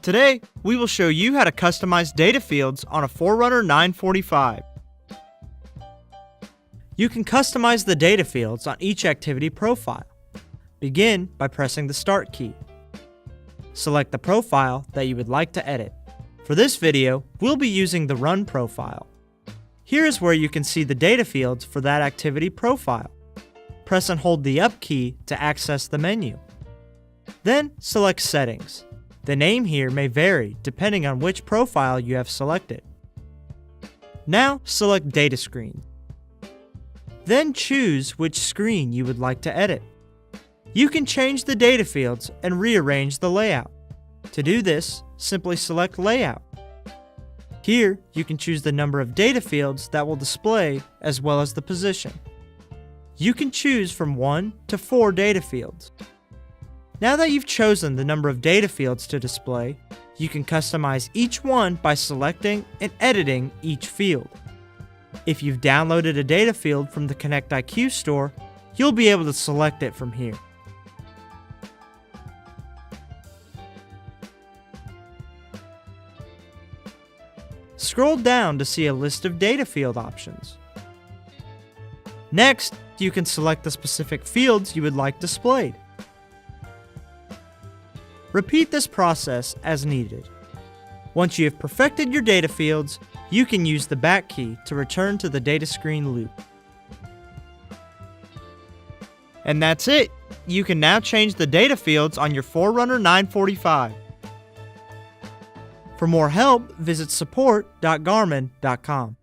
Today, we will show you how to customize data fields on a Forerunner 945. You can customize the data fields on each activity profile. Begin by pressing the Start key. Select the profile that you would like to edit. For this video, we'll be using the Run profile. Here is where you can see the data fields for that activity profile. Press and hold the Up key to access the menu. Then select Settings. The name here may vary depending on which profile you have selected. Now select Data Screen. Then choose which screen you would like to edit. You can change the data fields and rearrange the layout. To do this, simply select Layout. Here, you can choose the number of data fields that will display as well as the position. You can choose from 1 to 4 data fields. Now that you've chosen the number of data fields to display, you can customize each one by selecting and editing each field. If you've downloaded a data field from the Connect IQ store, you'll be able to select it from here. Scroll down to see a list of data field options. Next, you can select the specific fields you would like displayed. Repeat this process as needed. Once you have perfected your data fields, you can use the back key to return to the data screen loop. And that's it! You can now change the data fields on your Forerunner 945. For more help, visit support.garmin.com.